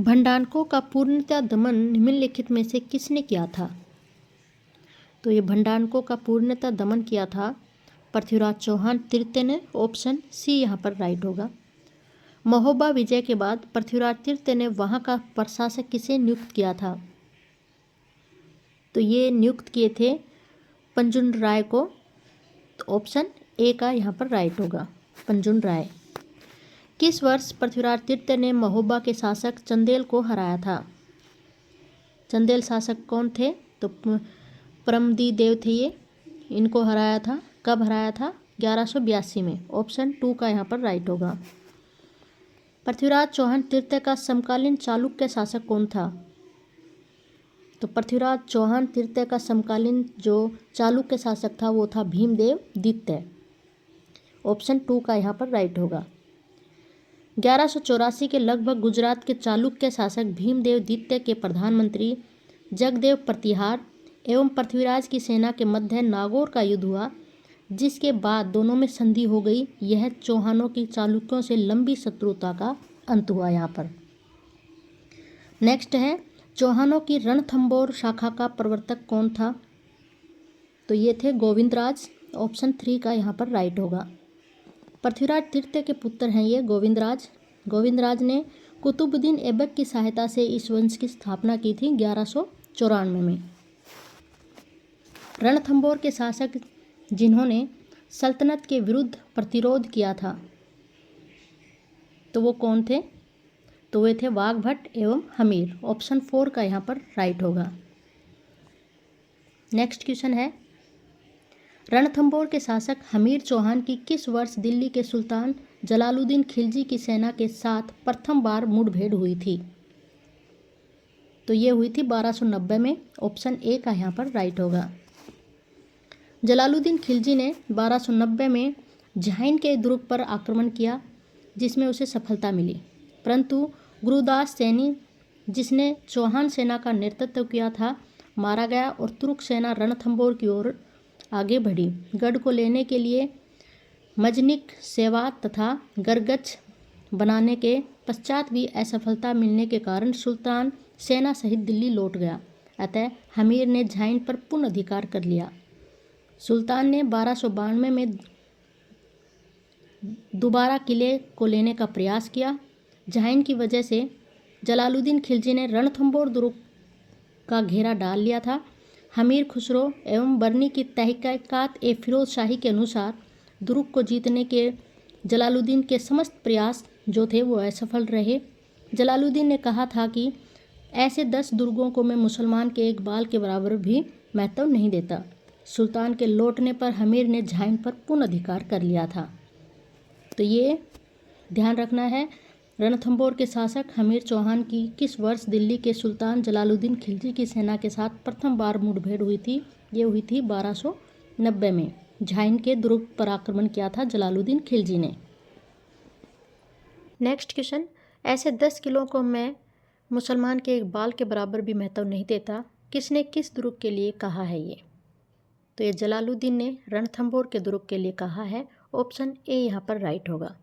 भंडारकों का पूर्णतः दमन निम्नलिखित में से किसने किया था? तो ये भंडारकों का पूर्णतः दमन किया था पृथ्वीराज चौहान तृतीय ने। ऑप्शन सी यहाँ पर राइट होगा। महोबा विजय के बाद पृथ्वीराज तृतीय ने वहाँ का प्रशासक किसे नियुक्त किया था? तो ये नियुक्त किए थे पंजुन राय को। तो ऑप्शन ए का यहाँ पर राइट होगा, पंजुन राय। किस वर्ष पृथ्वीराज तृतीय ने महोबा के शासक चंदेल को हराया था? चंदेल शासक कौन थे? तो परमदी देव थे ये, इनको हराया था। कब हराया था? 1182 में। ऑप्शन 2 का यहाँ पर राइट होगा। पृथ्वीराज चौहान तृतीय का समकालीन चालुक्य शासक कौन था? तो पृथ्वीराज चौहान तृतीय का समकालीन जो चालुक्य शासक था वो था भीमदेव द्वितीय। ऑप्शन 2 का यहाँ पर राइट होगा। 1184 के लगभग गुजरात के चालुक्य शासक भीमदेव द्वितीय के प्रधानमंत्री जगदेव प्रतिहार एवं पृथ्वीराज की सेना के मध्य नागौर का युद्ध हुआ, जिसके बाद दोनों में संधि हो गई। यह चौहानों की चालुक्यों से लंबी शत्रुता का अंत हुआ यहाँ पर। नेक्स्ट है, चौहानों की रणथंबोर शाखा का प्रवर्तक कौन था? तो ये थे गोविंदराज। ऑप्शन 3 का यहाँ पर राइट होगा। पृथ्वीराज तृतीय के पुत्र हैं ये गोविंदराज। गोविंदराज ने कुतुबुद्दीन ऐबक की सहायता से इस वंश की स्थापना की थी 1194 में। रणथंबोर के शासक जिन्होंने सल्तनत के विरुद्ध प्रतिरोध किया था, तो वो कौन थे? तो वे थे वाघभट्ट एवं हमीर। ऑप्शन 4 का यहाँ पर राइट होगा। नेक्स्ट क्वेश्चन है, रणथंबोर के शासक हमीर चौहान की किस वर्ष दिल्ली के सुल्तान जलालुद्दीन खिलजी की सेना के साथ प्रथम बार मुठभेड़ हुई थी? तो ये हुई थी 1290 में। ऑप्शन ए का यहाँ पर राइट होगा। जलालुद्दीन खिलजी ने 1290 में झाइन के दुर्ग पर आक्रमण किया, जिसमें उसे सफलता मिली, परंतु गुरुदास सैनी जिसने चौहान सेना का नेतृत्व किया था मारा गया और तुर्क सेना रणथंबोर की ओर आगे बढ़ी। गढ़ को लेने के लिए मजनिक, सेवात तथा गरगच बनाने के पश्चात भी असफलता मिलने के कारण सुल्तान सेना सहित दिल्ली लौट गया। अतः हमीर ने झाइन पर पूर्ण अधिकार कर लिया। सुल्तान ने 1292 में दोबारा किले को लेने का प्रयास किया। झाइन की वजह से जलालुद्दीन खिलजी ने रणथंबोर दुर्ग का घेरा डाल लिया था। हमीर खुसरो एवं बर्नी की तहकीकात ए फिरोज शाही के अनुसार दुर्ग को जीतने के जलालुद्दीन के समस्त प्रयास जो थे वो असफल रहे। जलालुद्दीन ने कहा था कि ऐसे 10 दुर्गों को मैं मुसलमान के एक बाल के बराबर भी महत्व नहीं देता। सुल्तान के लौटने पर हमीर ने झाइन पर पूर्ण अधिकार कर लिया था। तो ये ध्यान रखना है, रणथंबोर के शासक हमीर चौहान की किस वर्ष दिल्ली के सुल्तान जलालुद्दीन खिलजी की सेना के साथ प्रथम बार मुठभेड़ हुई थी? ये हुई थी 1290 में। झाइन के दुर्ग पर आक्रमण किया था जलालुद्दीन खिलजी ने। नेक्स्ट क्वेश्चन, ऐसे 10 किलों को मैं मुसलमान के एक बाल के बराबर भी महत्व नहीं देता, किसने किस दुर्ग के लिए कहा है ये? तो ये जलालुद्दीन ने रणथंबोर के दुर्ग के लिए कहा है। ऑप्शन ए यहाँ पर राइट होगा।